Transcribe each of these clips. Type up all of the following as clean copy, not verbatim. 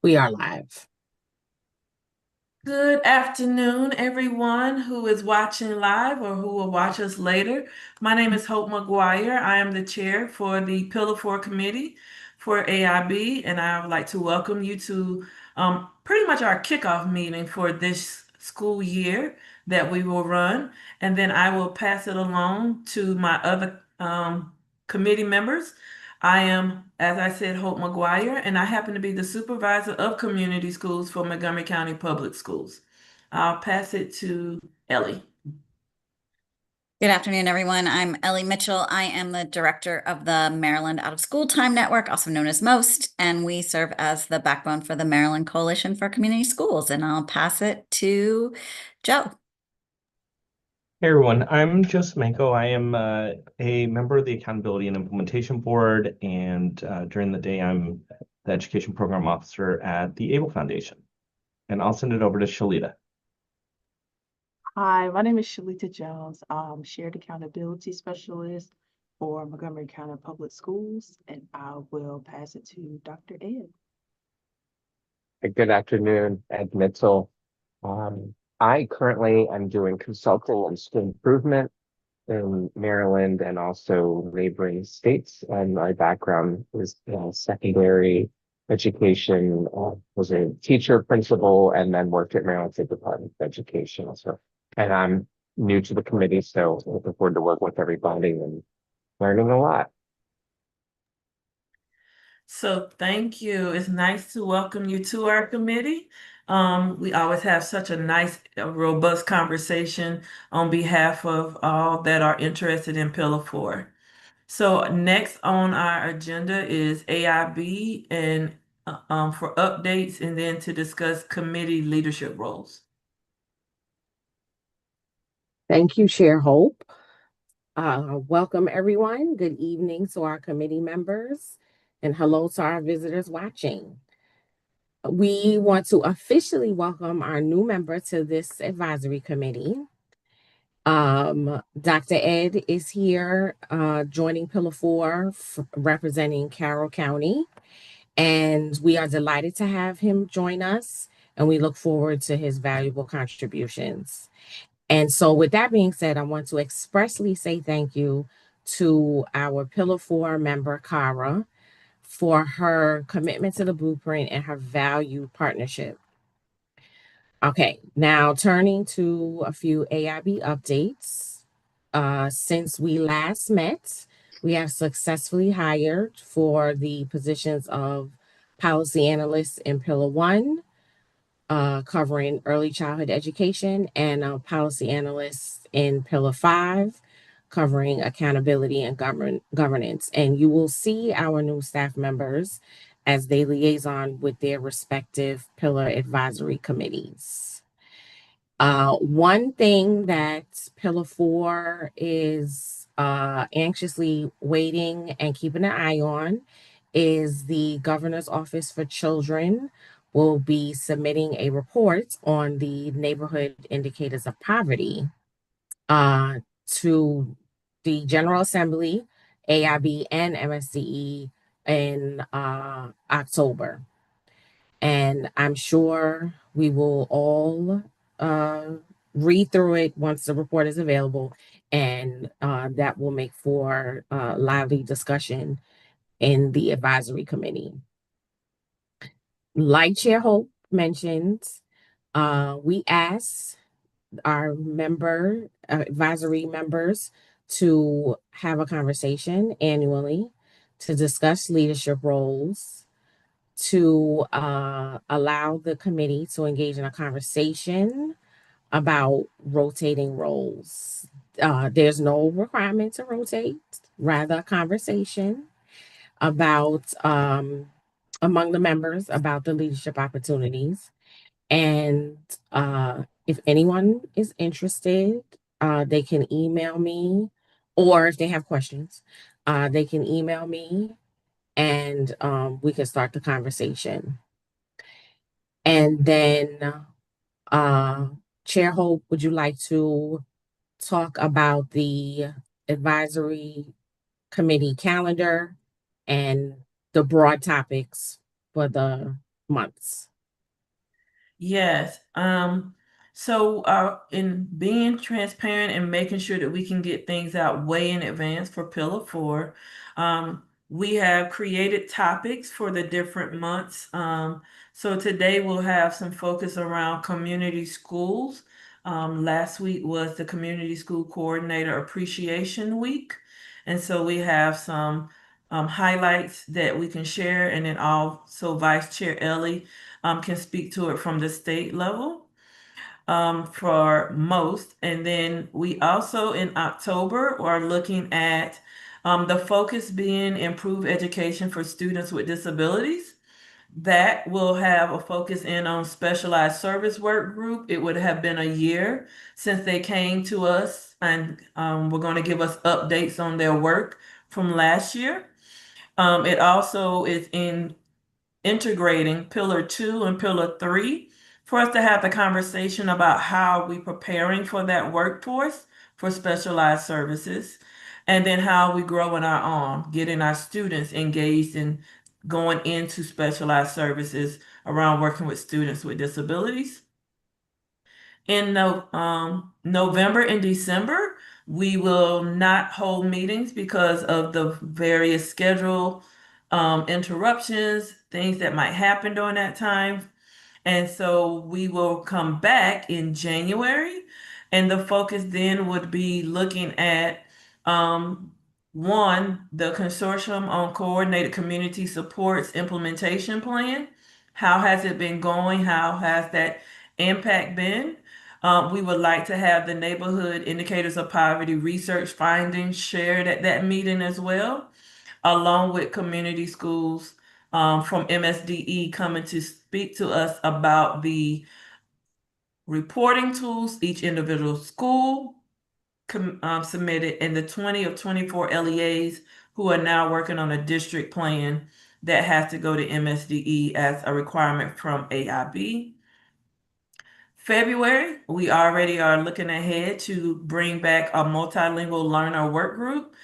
We are live. Good afternoon, everyone who is watching live or who will watch us later. My name is Hope McGuire. I am the chair for the Pillar 4 Committee for AIB, and I would like to welcome you to pretty much our kickoff meeting for this school year that we will run. And then I will pass it along to my other committee members. I am, as I said, Hope McGuire, and I happen to be the supervisor of community schools for Montgomery County Public Schools. I'll pass it to Ellie. Good afternoon, everyone. I'm Ellie Mitchell. I am the director of the Maryland Out of School Time Network, also known as MOST, and we serve as the backbone for the Maryland Coalition for Community Schools. And I'll pass it to Joe. Hey everyone, I'm Joe Semenko. I am a member of the Accountability and Implementation Board, and during the day, I'm the Education Program Officer at the Able Foundation. And I'll send it over to Shalita. Hi, my name is Shalita Jones. I'm Shared Accountability Specialist for Montgomery County Public Schools, and I will pass it to Dr. Ed. Good afternoon, Ed Mitchell. I currently am doing consulting on student improvement in Maryland and also neighboring states. And my background is secondary education, was a teacher, principal, and then worked at Maryland State Department of Education. And I'm new to the committee, so looking forward to work with everybody and learning a lot. So thank you. It's nice to welcome you to our committee. We always have such a nice, robust conversation on behalf of all that are interested in Pillar 4. So next on our agenda is AIB and for updates and then to discuss committee leadership roles. Thank you, Chair Hope. Welcome, everyone. Good evening to our committee members, and hello to our visitors watching. We want to officially welcome our new member to this advisory committee. Dr. Ed is here joining Pillar 4, representing Carroll County, and we are delighted to have him join us, and we look forward to his valuable contributions. And so, with that being said, I want to expressly say thank you to our Pillar 4 member, Kara, for her commitment to the blueprint and her valued partnership. Okay, now turning to a few AIB updates. Since we last met, we have successfully hired for the positions of policy analyst in Pillar 1, covering early childhood education, and a policy analyst in Pillar 5, covering accountability and governance. And you will see our new staff members as they liaison with their respective pillar advisory committees. One thing that Pillar 4 is anxiously waiting and keeping an eye on is the Governor's Office for Children will be submitting a report on the neighborhood indicators of poverty to the General Assembly, AIB, and MSCE in October. And I'm sure we will all read through it once the report is available, and that will make for lively discussion in the advisory committee. Like Chair Hope mentioned, we asked our advisory members to have a conversation annually to discuss leadership roles, to allow the committee to engage in a conversation about rotating roles. There's no requirement to rotate, rather a conversation about among the members about the leadership opportunities. And if anyone is interested, they can email me, or if they have questions, they can email me and we can start the conversation. And then, Chair Hope, would you like to talk about the advisory committee calendar and the broad topics for the months? Yes. So in being transparent and making sure that we can get things out way in advance for Pillar 4, we have created topics for the different months. So today we'll have some focus around community schools. Last week was the Community School Coordinator Appreciation Week. And so we have some highlights that we can share, and then also Vice Chair Ellie can speak to it from the state level for most. And then we also in October are looking at the focus being improve education for students with disabilities. That will have a focus in on specialized service work group. It would have been a year since they came to us, and we're going to give us updates on their work from last year. It also is in integrating Pillar 2 and Pillar 3 for us to have the conversation about how we preparing for that workforce for specialized services, and then how we growing our own, getting our students engaged in going into specialized services around working with students with disabilities. In November and December, we will not hold meetings because of the various schedule interruptions, things that might happen during that time. And so we will come back in January, and the focus then would be looking at one, the Consortium on Coordinated Community Supports Implementation Plan. How has it been going? How has that impact been? We would like to have the Neighborhood Indicators of Poverty research findings shared at that meeting as well, along with community schools from MSDE coming to speak to us about the reporting tools each individual school submitted, and the 20 of 24 LEAs who are now working on a district plan that has to go to MSDE as a requirement from AIB. February, we already are looking ahead to bring back a multilingual learner work group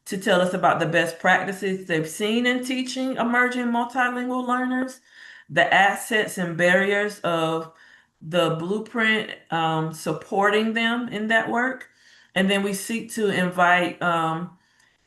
to tell us about the best practices they've seen in teaching emerging multilingual learners, the assets and barriers of the blueprint supporting them in that work. And then we seek to invite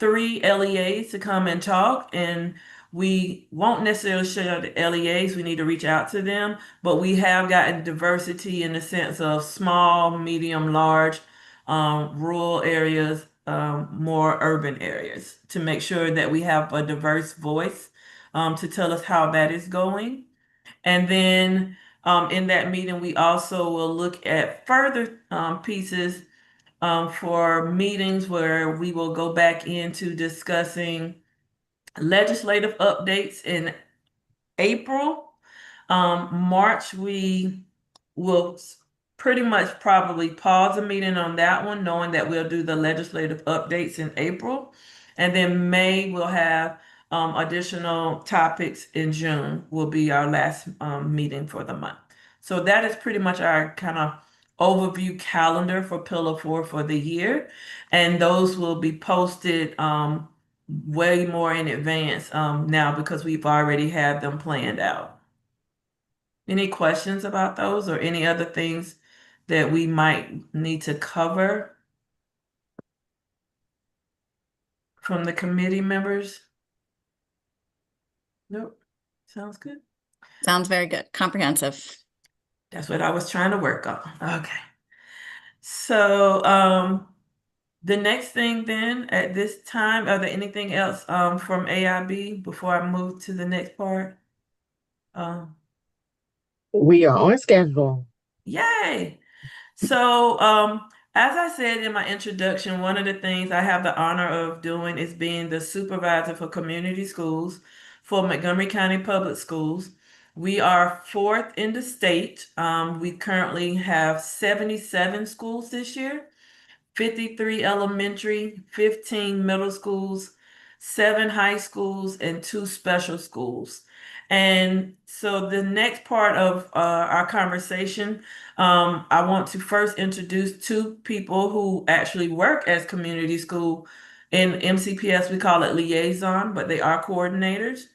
3 LEAs to come and talk, and we won't necessarily share the LEAs, we need to reach out to them, but we have gotten diversity in the sense of small, medium, large, rural areas, more urban areas, to make sure that we have a diverse voice to tell us how that is going. And then in that meeting, we also will look at further pieces for meetings where we will go back into discussing legislative updates in April. March, we will pretty much probably pause a meeting on that one, knowing that we'll do the legislative updates in April. And then May, we'll have additional topics in June, will be our last meeting for the month. So that is pretty much our kind of overview calendar for Pillar 4 for the year. And those will be posted way more in advance now, because we've already had them planned out. Any questions about those or any other things that we might need to cover from the committee members? Nope. Sounds good. Sounds very good. Comprehensive. That's what I was trying to work on. Okay. So the next thing then at this time, are there anything else from AIB before I move to the next part? We are on schedule. Yay! So, as I said in my introduction, one of the things I have the honor of doing is being the supervisor for community schools for Montgomery County Public Schools. We are 4th in the state. We currently have 77 schools this year, 53 elementary, 15 middle schools, 7 high schools, and 2 special schools. And so the next part of our conversation, I want to first introduce 2 people who actually work as community school. In MCPS, we call it liaison, but they are coordinators.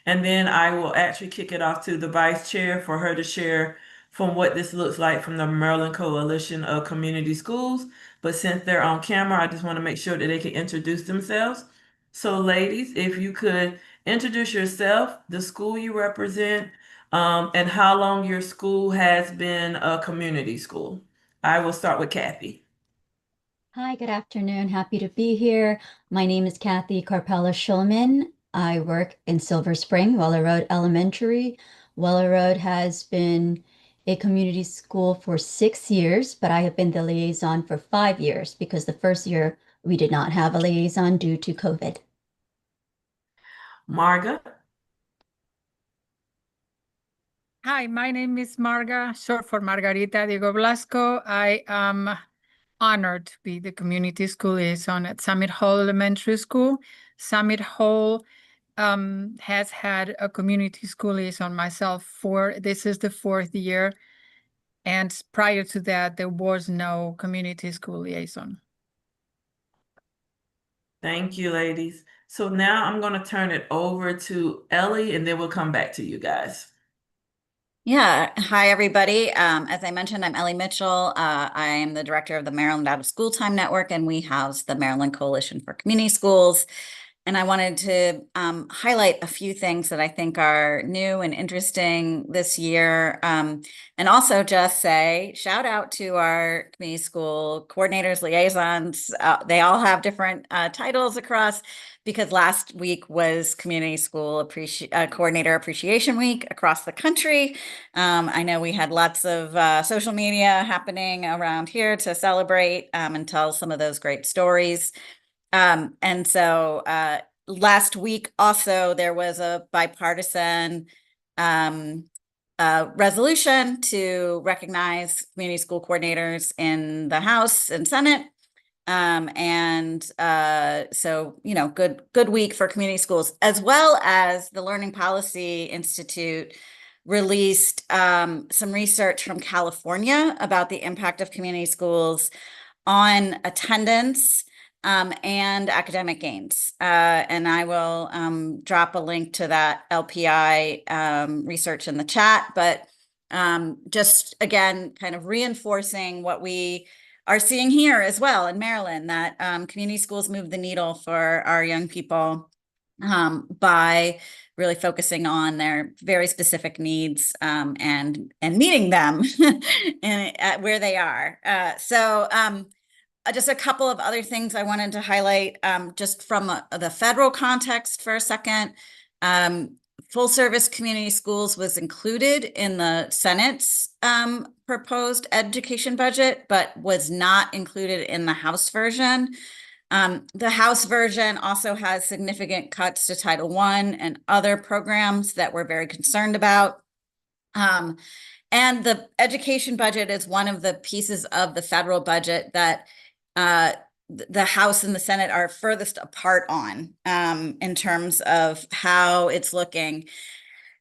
And then I will actually kick it off to the vice chair for her to share from what this looks like from the Maryland Coalition of Community Schools. But since they're on camera, I just want to make sure that they can introduce themselves. So ladies, if you could introduce yourself, the school you represent, and how long your school has been a community school. I will start with Kathy. Hi, good afternoon. Happy to be here. My name is Kathy Carpella Schulman. I work in Silver Spring, Weller Road Elementary. Weller Road has been a community school for 6 years, but I have been the liaison for 5 years because the first year we did not have a liaison due to COVID. Marga. Hi, my name is Marga, short for Margarita Diego Blasco. I am honored to be the community school liaison at Summit Hall Elementary School. Summit Hall has had a community school liaison myself this is the 4th year. And prior to that, there was no community school liaison. Thank you, ladies. So now I'm going to turn it over to Ellie, and then we'll come back to you guys. Yeah. Hi, everybody. As I mentioned, I'm Ellie Mitchell. I am the director of the Maryland Out of School Time Network, and we house the Maryland Coalition for Community Schools. And I wanted to highlight a few things that I think are new and interesting this year. And also just say, shout out to our community school coordinators, liaisons. They all have different titles across, because last week was Community School Coordinator Appreciation Week across the country. I know we had lots of social media happening around here to celebrate and tell some of those great stories. And so last week also there was a bipartisan resolution to recognize community school coordinators in the House and Senate. So, you know, good week for community schools, as well as the Learning Policy Institute released some research from California about the impact of community schools on attendance and academic gains. And I will drop a link to that LPI research in the chat, but just again, kind of reinforcing what we are seeing here as well in Maryland, that community schools move the needle for our young people by really focusing on their very specific needs and meeting them where they are. Just a couple of other things I wanted to highlight just from the federal context for a second. Full service community schools was included in the Senate's proposed education budget, but was not included in the House version. The House version also has significant cuts to Title I and other programs that we're very concerned about. And the education budget is one of the pieces of the federal budget that the House and the Senate are furthest apart on in terms of how it's looking.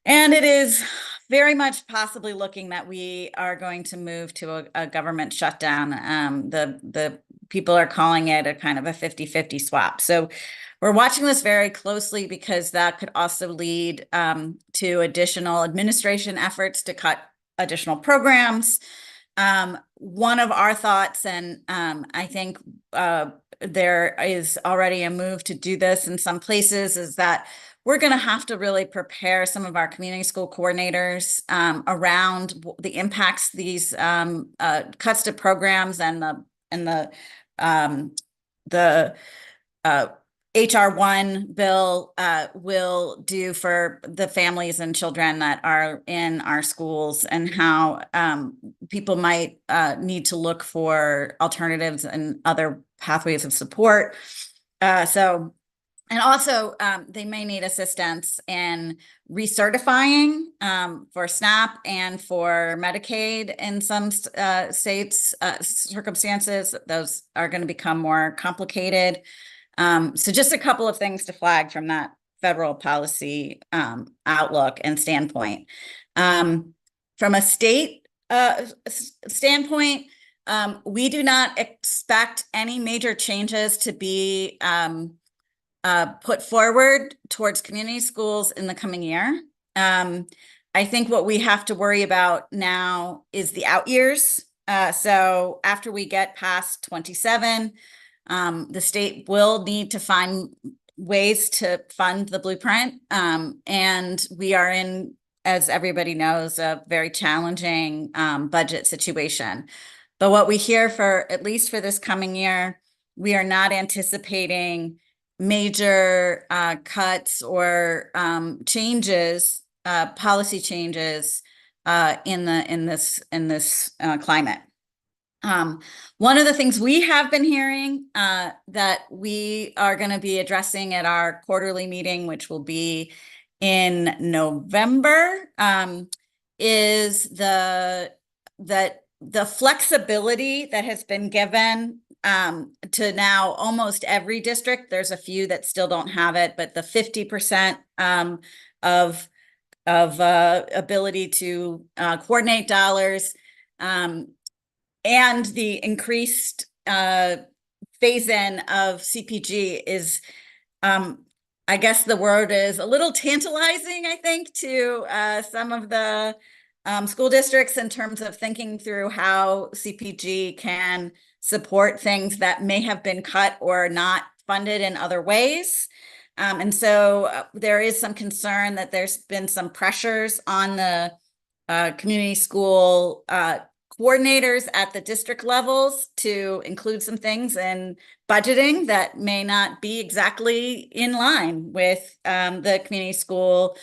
And it is very much possibly looking that we are going to move to a government shutdown. The people are calling it a kind of a 50-50 swap. So we're watching this very closely because that could also lead to additional administration efforts to cut additional programs. One of our thoughts, and I think there is already a move to do this in some places, is that we're going to have to really prepare some of our community school coordinators around the impacts these cuts to programs and the HR1 bill will do for the families and children that are in our schools, and how people might need to look for alternatives and other pathways of support. And also they may need assistance in recertifying for SNAP and for Medicaid in some states, circumstances. Those are going to become more complicated. So just a couple of things to flag from that federal policy outlook and standpoint. From a state standpoint, we do not expect any major changes to be put forward towards community schools in the coming year. I think what we have to worry about now is the out years. So after we get past 27, the state will need to find ways to fund the blueprint. And we are in, as everybody knows, a very challenging budget situation. But what we hear for, at least for this coming year, we are not anticipating major cuts or changes, policy changes in this climate. One of the things we have been hearing that we are going to be addressing at our quarterly meeting, which will be in November, is the flexibility that has been given to now almost every district. There's a few that still don't have it, but the 50% of ability to coordinate dollars and the increased phase-in of CPG is, I guess the word is a little tantalizing, I think, to some of the school districts in terms of thinking through how CPG can support things that may have been cut or not funded in other ways. And so there is some concern that there's been some pressures on the community school coordinators at the district levels to include some things in budgeting that may not be exactly in line with the community school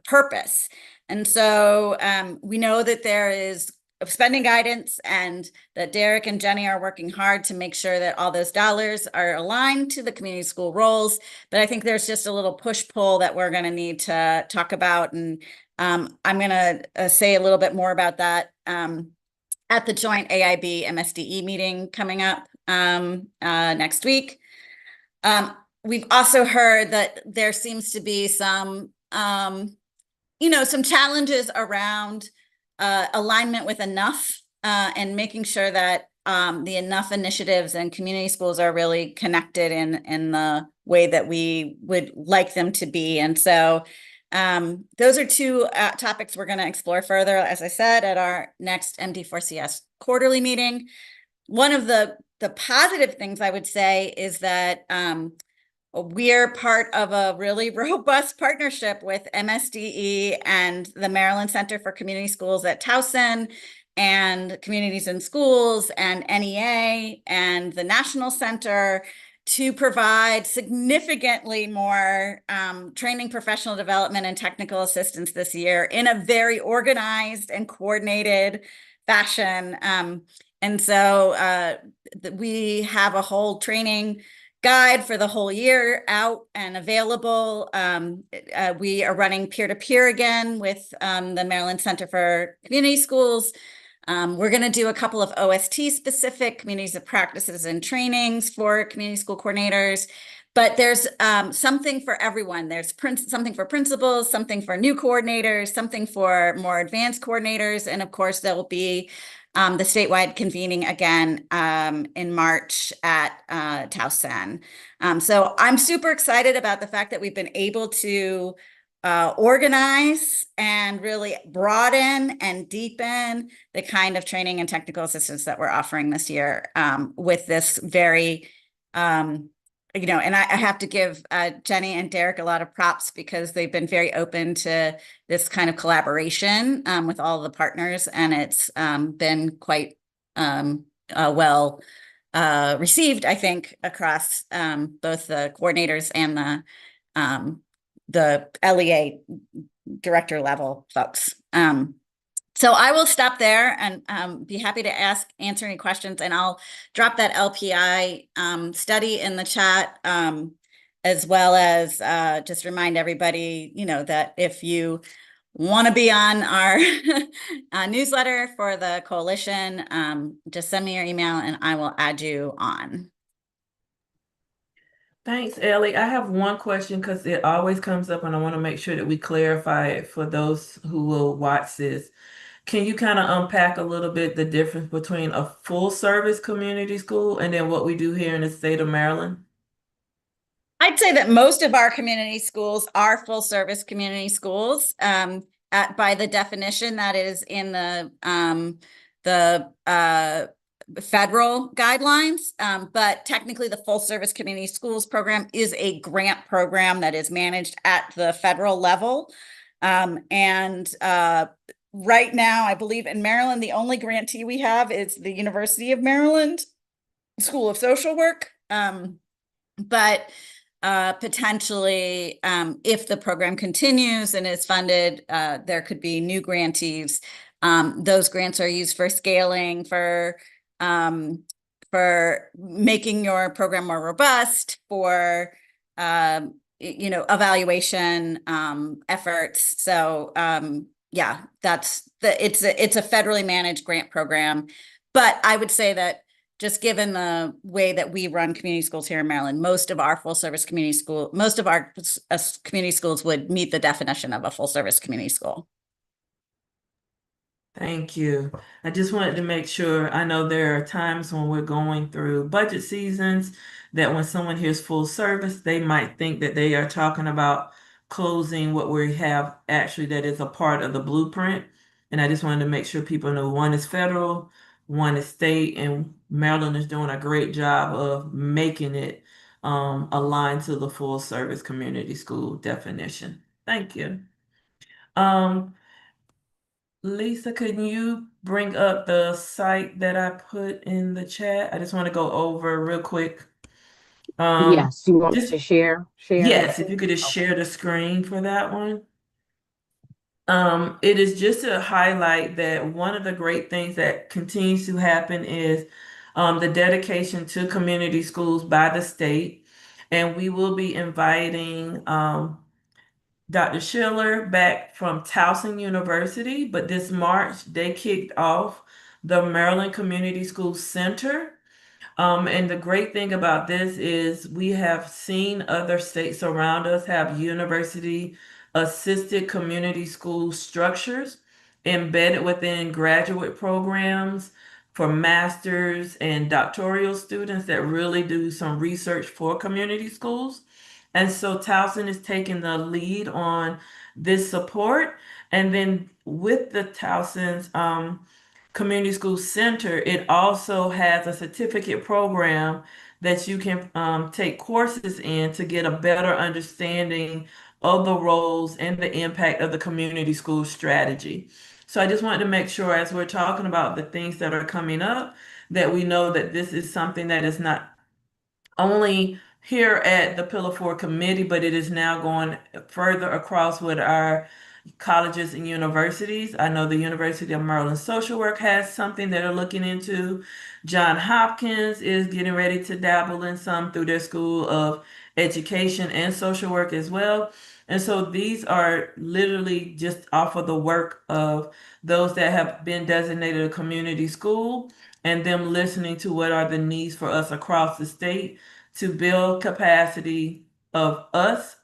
purpose. And so we know that there is spending guidance and that Derek and Jenny are working hard to make sure that all those dollars are aligned to the community school roles. But I think there's just a little push-pull that we're going to need to talk about. And I'm going to say a little bit more about that at the joint AIB MSDE meeting coming up next week. We've also heard that there seems to be some, some challenges around alignment with enough and making sure that the enough initiatives and community schools are really connected in the way that we would like them to be. And so those are two topics we're going to explore further, as I said, at our next MD4CS quarterly meeting. One of the positive things I would say is that we're part of a really robust partnership with MSDE and the Maryland Center for Community Schools at Towson and Communities in Schools and NEA and the National Center to provide significantly more training, professional development, and technical assistance this year in a very organized and coordinated fashion. And so we have a whole training guide for the whole year out and available. We are running peer-to-peer again with the Maryland Center for Community Schools. We're going to do a couple of OST specific communities of practices and trainings for community school coordinators, but there's something for everyone. There's something for principals, something for new coordinators, something for more advanced coordinators. And of course, there will be the statewide convening again in March at Towson. So I'm super excited about the fact that we've been able to organize and and broaden and deepen the kind of training and technical assistance that we're offering this year with this very, and I have to give Jenny and Derek a lot of props because they've been very open to this kind of collaboration with all the partners, and it's been quite well received, I think, across both the coordinators and the LEA director level folks. So I will stop there and be happy to answer any questions, and I'll drop that LPI study in the chat, as well as just remind everybody, that if you want to be on our newsletter for the coalition, just send me your email and I will add you on. Thanks, Ellie. I have one question because it always comes up and I want to make sure that we clarify it for those who will watch this. Can you kind of unpack a little bit the difference between a full service community school and then what we do here in the state of Maryland? I'd say that most of our community schools are full service community schools. By the definition that is in the federal guidelines. But technically the full service community schools program is a grant program that is managed at the federal level. Right now, I believe in Maryland, the only grantee we have is the University of Maryland School of Social Work. But potentially, if the program continues and is funded, there could be new grantees. Those grants are used for scaling, for making your program more robust, for evaluation efforts. So yeah, it's a federally managed grant program. But I would say that just given the way that we run community schools here in Maryland, most of our community schools would meet the definition of a full service community school. Thank you. I just wanted to make sure. I know there are times when we're going through budget seasons that when someone hears full service, they might think that they are talking about closing what we have actually that is a part of the blueprint. And I just wanted to make sure people know one is federal, one is state, and Maryland is doing a great job of making it aligned to the full service community school definition. Thank you. Lisa, can you bring up the site that I put in the chat? I just want to go over real quick. Yes, you want me just- to share? Yes, if you could just Okay. share the screen for that one. It is just to highlight that one of the great things that continues to happen is the dedication to community schools by the state. And we will be inviting Dr. Schiller back from Towson University, but this March they kicked off the Maryland Community School Center. And the great thing about this is we have seen other states around us have university assisted community school structures embedded within graduate programs for masters and doctoral students that really do some research for community schools. And so Towson is taking the lead on this support. And then with the Towson's Community School Center, it also has a certificate program that you can take courses in to get a better understanding of the roles and the impact of the community school strategy. So I just wanted to make sure as we're talking about the things that are coming up, that we know that this is something that is not only here at the Pillar 4 committee, but it is now going further across with our colleges and universities. I know the University of Maryland Social Work has something that they're looking into. Johns Hopkins is getting ready to dabble in some through their School of Education and Social Work as well. And so these are literally just off of the work of those that have been designated a community school and them listening to what are the needs for us across the state to build capacity of us,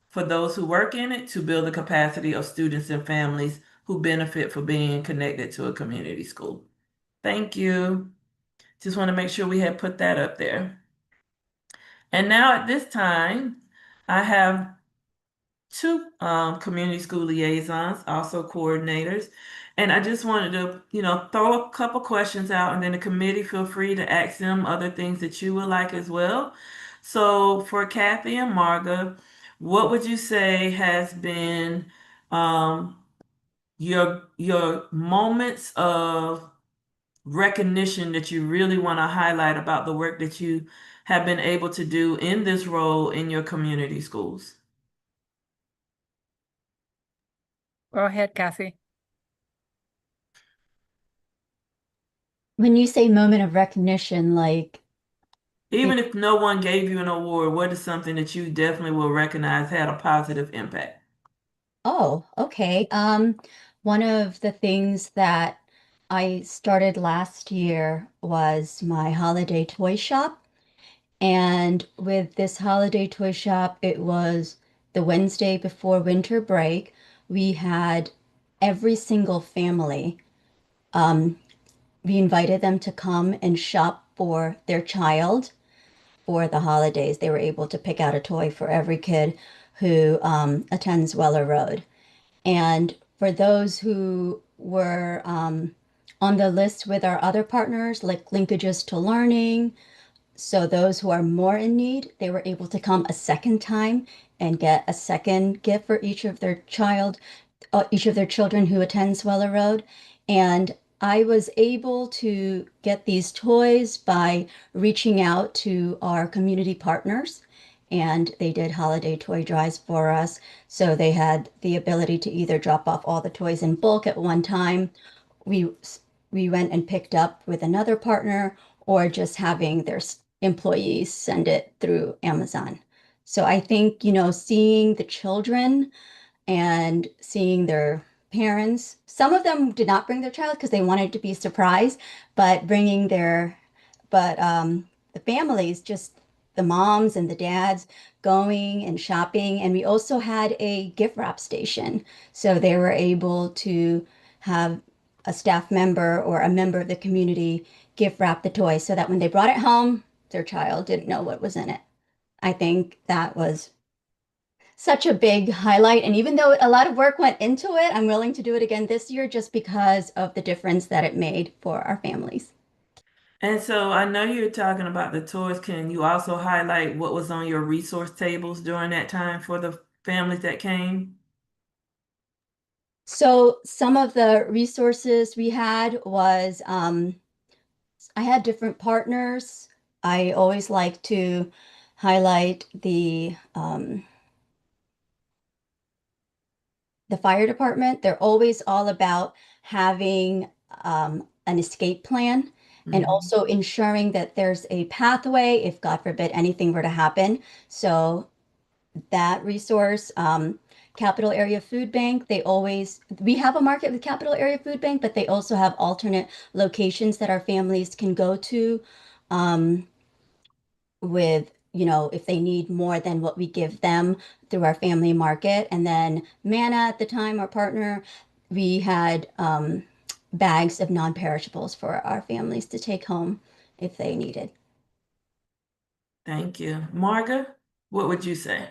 for those who work in it, to build the capacity of students and families who benefit from being connected to a community school. Thank you. Just want to make sure we had put that up there. And now at this time, I have two community school liaisons, also coordinators. And I just wanted to, throw a couple questions out, and then the committee feel free to ask them other things that you would like as well. So for Kathy and Marga, what would you say has been your moments of recognition that you really want to highlight about the work that you have been able to do in this role in your community schools? Go ahead, Kathy. When you say moment of recognition, like, Even if no one gave you an award, what is something that you definitely will recognize had a positive impact? oh, okay. One of the things that I started last year was my holiday toy shop. And with this holiday toy shop, it was the Wednesday before winter break. We had every single family. We invited them to come and shop for their child. for the holidays. They were able to pick out a toy for every kid who attends Weller Road. And for those who were on the list with our other partners, like Linkages to Learning, so those who are more in need, they were able to come a second time and get a second gift for each of their children who attends Weller Road. And I was able to get these toys by reaching out to our community partners, and they did holiday toy drives for us. So they had the ability to either drop off all the toys in bulk at one time. We went and picked up with another partner, or just having their employees send it through Amazon. So I think, seeing the children and seeing their parents, some of them did not bring their child because they wanted to be surprised, but the families, just the moms and the dads going and shopping. And we also had a gift wrap station. So they were able to have a staff member or a member of the community gift wrap the toy so that when they brought it home, their child didn't know what was in it. I think that was such a big highlight. And even though a lot of work went into it, I'm willing to do it again this year just because of the difference that it made for our families. And so I know you're talking about the toys. Can you also highlight what was on your resource tables during that time for the families that came? So some of the resources we had was I had different partners. I always like to highlight the fire department. They're always all about having an escape plan and also ensuring that there's a pathway if, God forbid, anything were to happen. So that resource, Capital Area Food Bank, we have a market with Capital Area Food Bank, but they also have alternate locations that our families can go to with, if they need more than what we give them through our family market. And then Manna, at the time, our partner, we had bags of non-perishables for our families to take home if they needed. Thank you. Marga, what would you say?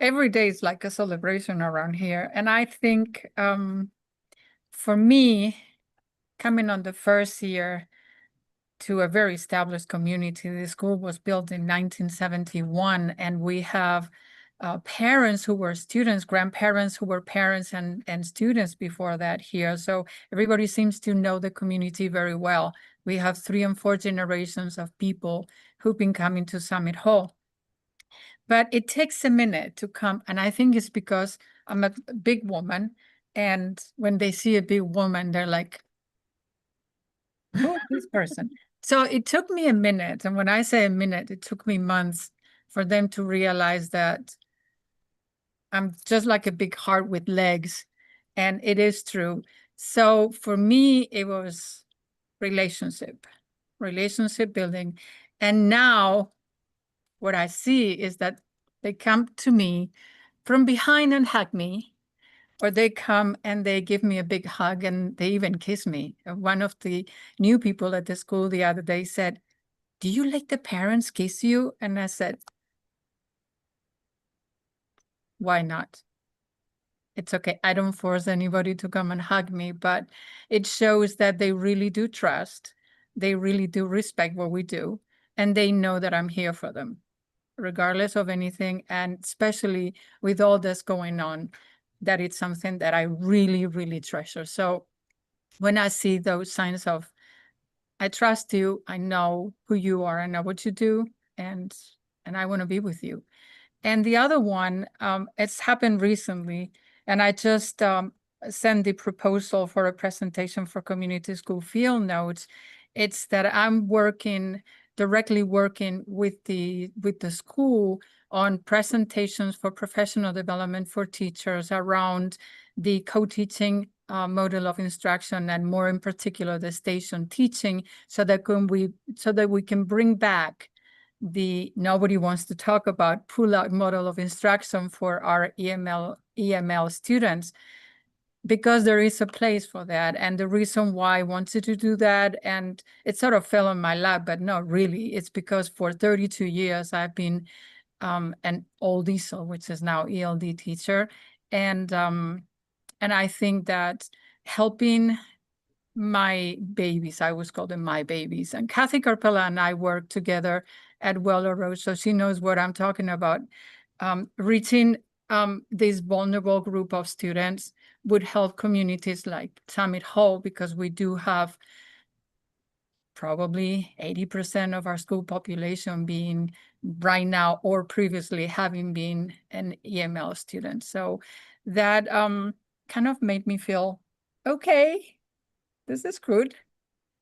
Every day is like a celebration around here. And I think for me, coming on the first year to a very established community, the school was built in 1971, and we have parents who were students, grandparents who were parents and students before that here. So everybody seems to know the community very well. We have 3 and 4 generations of people who've been coming to Summit Hall. But it takes a minute to come, and I think it's because I'm a big woman, and when they see a big woman, they're like, who is this person? So it took me a minute, and when I say a minute, it took me months for them to realize that I'm just like a big heart with legs, and it is true. So for me, it was relationship building. And now what I see is that they come to me from behind and hug me, or they come and they give me a big hug and they even kiss me. One of the new people at the school the other day said, "Do you let the parents kiss you?" And I said, "Why not? It's okay. I don't force anybody to come and hug me," but it shows that they really do trust. They really do respect what we do. And they know that I'm here for them, regardless of anything. And especially with all this going on, that it's something that I really, really treasure. So when I see those signs of, I trust you, I know who you are, I know what you do, and I want to be with you. And the other one, it's happened recently, and I just sent the proposal for a presentation for community school field notes. It's that I'm directly working with the school on presentations for professional development for teachers around the co-teaching model of instruction, and more in particular the station teaching, so that we can bring back the nobody wants to talk about pull-out model of instruction for our EML students. because there is a place for that. And the reason why I wanted to do that, and it sort of fell on my lap, but not really. It's because for 32 years, I've been an old ESOL, which is now ELD teacher. And I think that helping my babies, I always call them my babies, and Kathy Carpella and I work together at Weller Road, so she knows what I'm talking about. Reaching this vulnerable group of students would help communities like Summit Hall, because we do have probably 80% of our school population being right now or previously having been an EML student. So that kind of made me feel, okay, this is good.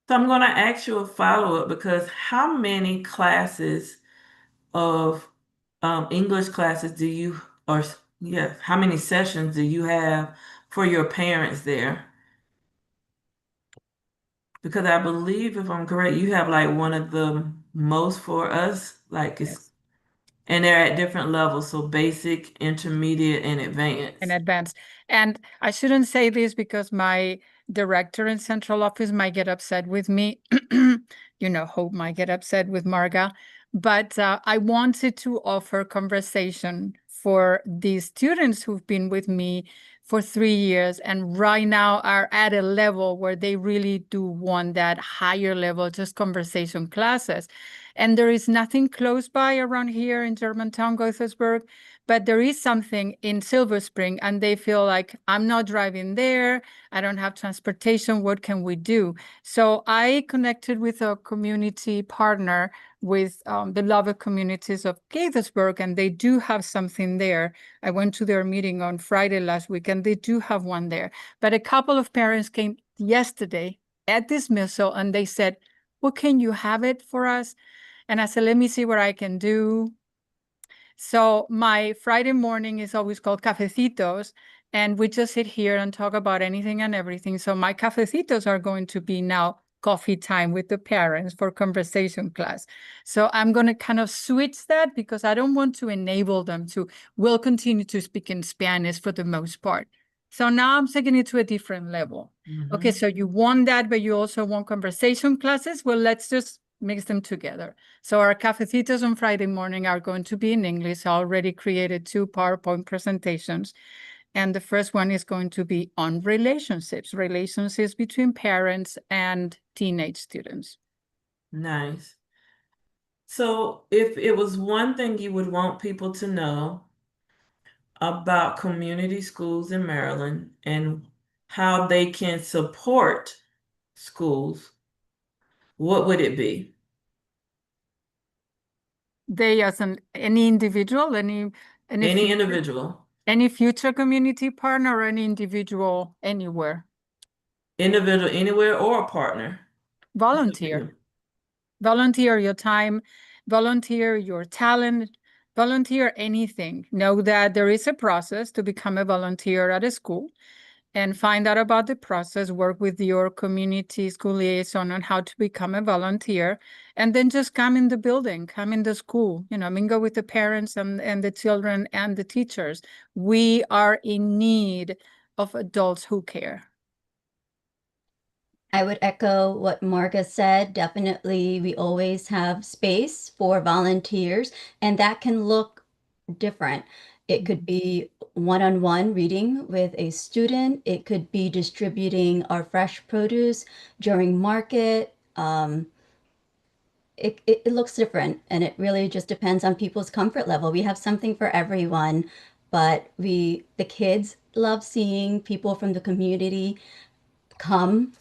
So I'm going to ask you a follow-up, because how many classes of English classes do you, or yeah, how many sessions do you have for your parents there? Because I believe, if I'm correct, you have like one of the most for us, like it's, and they're at different levels, so basic, intermediate, and advanced. In advance. And I shouldn't say this because my director in central office might get upset with me. You know, Hope might get upset with Marga. But I wanted to offer conversation for these students who've been with me for 3 years and right now are at a level where they really do want that higher level, just conversation classes. And there is nothing close by around here in Germantown, Gaithersburg, but there is something in Silver Spring, and they feel like, I'm not driving there, I don't have transportation, what can we do? So I connected with a community partner with the Lubbock Communities of Gaithersburg, and they do have something there. I went to their meeting on Friday last week, and they do have one there. But a couple of parents came yesterday at dismissal, and they said, well, can you have it for us? And I said, let me see what I can do. So my Friday morning is always called Cafecitos, and we just sit here and talk about anything and everything. So my Cafecitos are going to be now coffee time with the parents for conversation class. So I'm going to kind of switch that because I don't want to enable them to, will continue to speak in Spanish for the most part. So now I'm taking it to a different level. Okay, so you want that, but you also want conversation classes? Well, let's just mix them together. So our Cafecitos on Friday morning are going to be in English. I already created 2 PowerPoint presentations. And the first one is going to be on relationships between parents and teenage students. Nice. So if it was one thing you would want people to know about community schools in Maryland and how they can support schools, what would it be? They, as any individual, any individual, any future community partner, or any individual anywhere. Individual anywhere, or a partner. Volunteer. Volunteer your time, volunteer your talent, volunteer anything. Know that there is a process to become a volunteer at a school, and find out about the process, work with your community school liaison on how to become a volunteer, and then just come in the building, come in the school, you know, mingle with the parents and the children and the teachers. We are in need of adults who care. I would echo what Marga said. Definitely, we always have space for volunteers, and that can look different. It could be one-on-one reading with a student. It could be distributing our fresh produce during market. It looks different, and it really just depends on people's comfort level. We have something for everyone, but the kids love seeing people from the community come.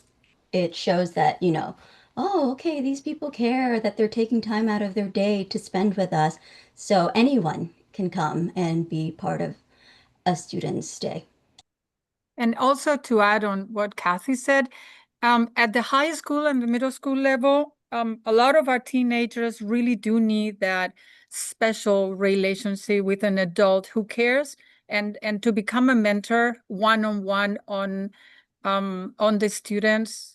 It shows that, you know, oh, okay, these people care, that they're taking time out of their day to spend with us. So anyone can come and be part of a student's day. And also to add on what Kathy said, at the high school and the middle school level, a lot of our teenagers really do need that special relationship with an adult who cares, and to become a mentor one-on-one on the students.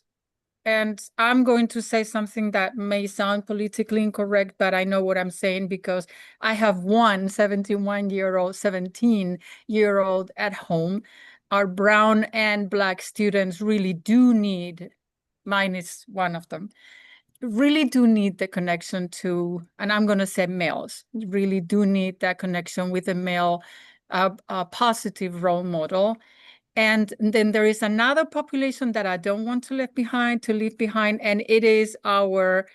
And I'm going to say something that may sound politically incorrect, but I know what I'm saying because I have one 17-year-old at home our brown and Black students really do need, mine is one of them, really do need the connection to, and I'm going to say males, really do need that connection with a male, a positive role model. And then there is another population that I don't want to leave behind, and it is our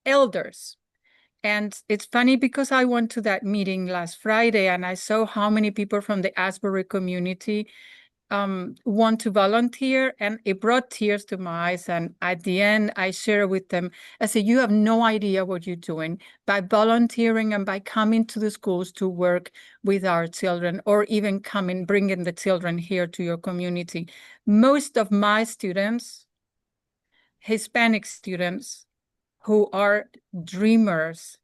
elders. And it's funny because I went to that meeting last Friday and I saw how many people from the Asbury community want to volunteer, and it brought tears to my eyes. And at the end, I shared with them, I said, you have no idea what you're doing by volunteering and by coming to the schools to work with our children, or even bringing the children here to your community. Most of my students, Hispanic students, who are dreamers,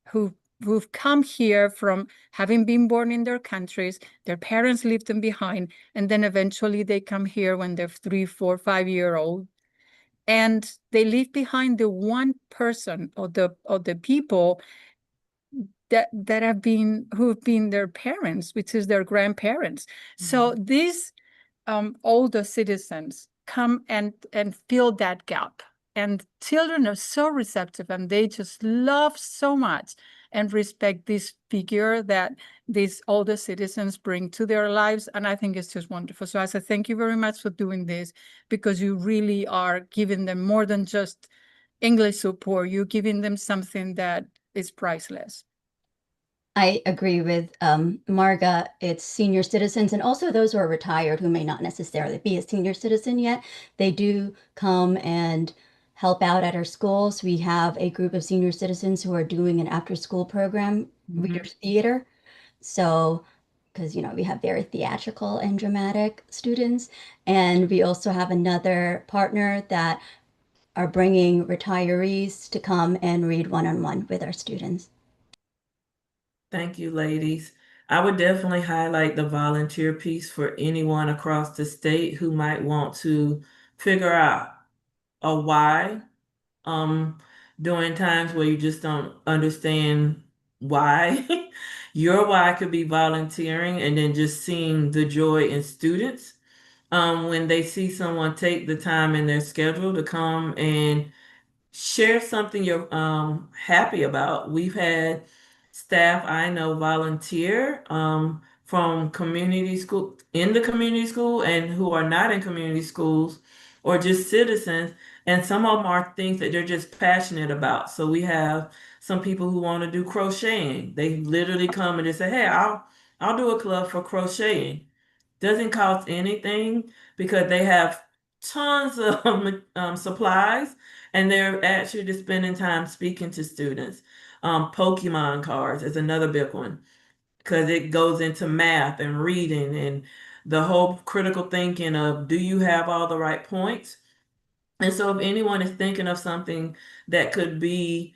who've come here from having been born in their countries, their parents left them behind, and then eventually they come here when they're 3, 4, 5-year-old, and they leave behind the one person or the people who've been their parents, which is their grandparents. So these older citizens come and fill that gap. And children are so receptive, and they just love so much and respect this figure that these older citizens bring to their lives. And I think it's just wonderful. So I say thank you very much for doing this, because you really are giving them more than just English support. You're giving them something that is priceless. I agree with Marga. It's senior citizens and also those who are retired who may not necessarily be a senior citizen yet. They do come and help out at our schools. We have a group of senior citizens who are doing an after-school program, Reader's Theater. So, because, you know, we have very theatrical and dramatic students. And we also have another partner that are bringing retirees to come and read one-on-one with our students. Thank you, ladies. I would definitely highlight the volunteer piece for anyone across the state who might want to figure out a why during times where you just don't understand why. Your why could be volunteering, and then just seeing the joy in students when they see someone take the time in their schedule to come and share something you're happy about. We've had staff I know volunteer from community school, in the community school, and who are not in community schools, or just citizens. And some of them are things that they're just passionate about. So we have some people who want to do crocheting. They literally come and they say, hey, I'll do a club for crocheting. Doesn't cost anything, because they have tons of supplies, and they're actually just spending time speaking to students. Pokemon cards is another big one, because it goes into math and reading and the whole critical thinking of, do you have all the right points? And so if anyone is thinking of something that could be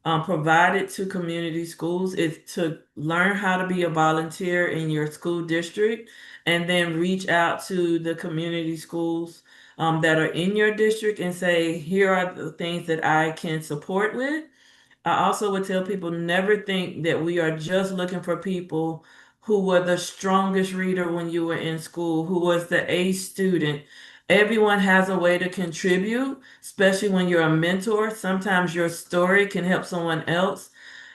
provided to community schools, is to learn how to be a volunteer in your school district, and then reach out to the community schools that are in your district and say, here are the things that I can support with. I also would tell people, never think that we are just looking for people who were the strongest reader when you were in school, who was the A student. Everyone has a way to contribute, especially when you're a mentor. Sometimes your story can help someone else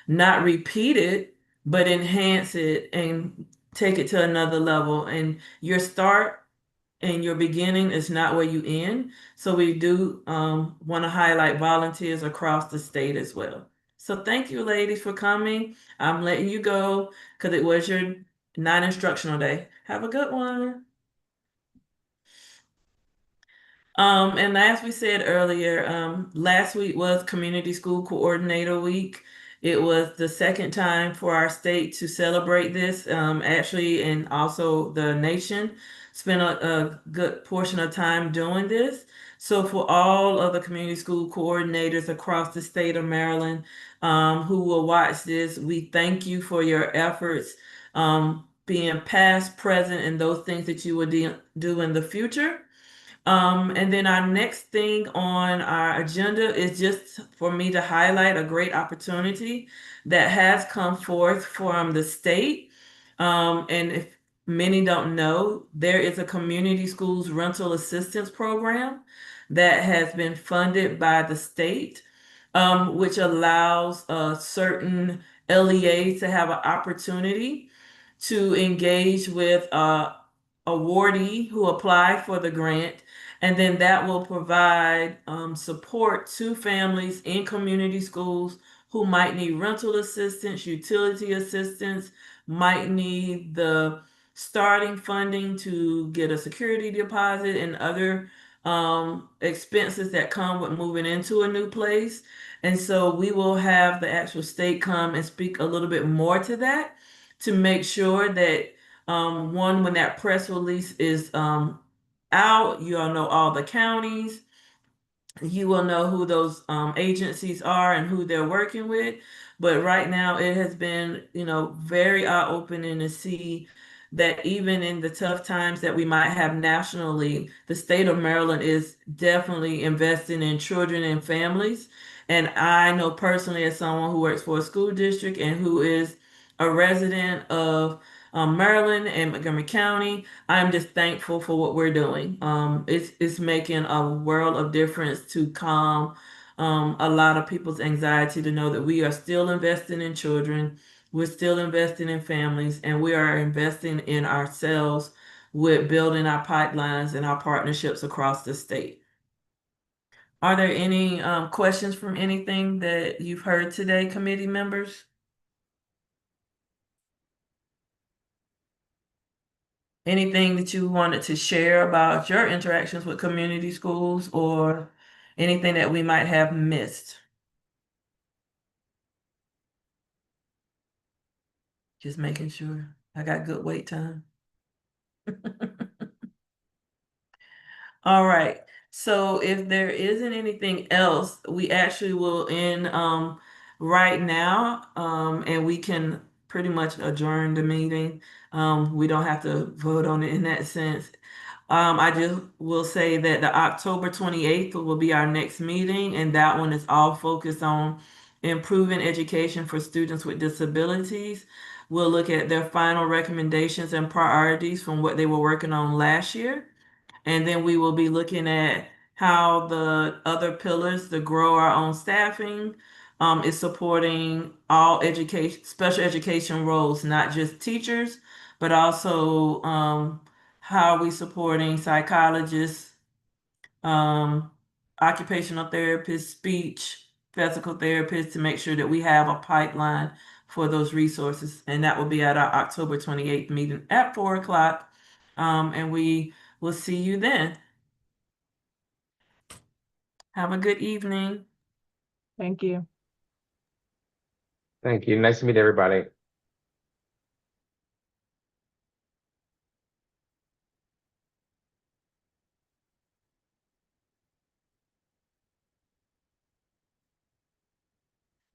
not repeat it, but enhance it and take it to another level. And your start and your beginning is not where you end. So we do want to highlight volunteers across the state as well. So thank you, ladies, for coming. I'm letting you go because it was your non-instructional day. Have a good one. And as we said earlier, last week was Community School Coordinator Week. It was the second time for our state to celebrate this, actually, and also the nation spent a good portion of time doing this. So for all of the community school coordinators across the state of Maryland who will watch this, we thank you for your efforts, being past, present, and those things that you will do in the future. And then our next thing on our agenda is just for me to highlight a great opportunity that has come forth from the state. And if many don't know, there is a community schools rental assistance program that has been funded by the state, which allows certain LEAs to have an opportunity to engage with awardee who apply for the grant, and then that will provide support to families in community schools who might need rental assistance, utility assistance, might need the starting funding to get a security deposit and other expenses that come with moving into a new place. And so we will have the actual state come and speak a little bit more to that to make sure that one, when that press release is out, you all know all the counties. You will know who those agencies are and who they're working with. But right now, it has been, very eye-opening to see that even in the tough times that we might have nationally, the state of Maryland is definitely investing in children and families. And I know personally, as someone who works for a school district and who is a resident of Maryland and Montgomery County, I'm just thankful for what we're doing. It's making a world of difference to calm a lot of people's anxiety to know that we are still investing in children, we're still investing in families, and we are investing in ourselves with building our pipelines and our partnerships across the state. Are there any questions from anything that you've heard today, committee members? Anything that you wanted to share about your interactions with community schools or anything that we might have missed? Just making sure I got good wait time. All right. So if there isn't anything else, we actually will end right now, and we can pretty much adjourn the meeting. We don't have to vote on it in that sense. I just will say that the October 28th will be our next meeting, and that one is all focused on improving education for students with disabilities. We'll look at their final recommendations and priorities from what they were working on last year. And then we will be looking at how the other pillars, the grow our own staffing, is supporting all education, special education roles, not just teachers, but also how are we supporting psychologists, occupational therapists, speech, physical therapists to make sure that we have a pipeline for those resources. And that will be at our October 28th meeting at 4 o'clock. And we will see you then. Have a good evening. Thank you. Thank you. Nice to meet everybody.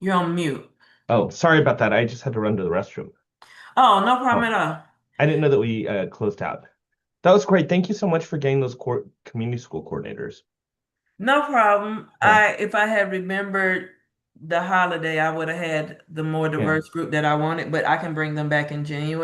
You're on mute. Oh, sorry about that. I just had to run to the restroom. Oh, no problem at all. I didn't know that we closed out. That was great. Thank you so much for getting those community school coordinators. No problem. Yeah. If I had remembered the holiday, I would have had the more diverse group that I wanted, but I can bring them back in January.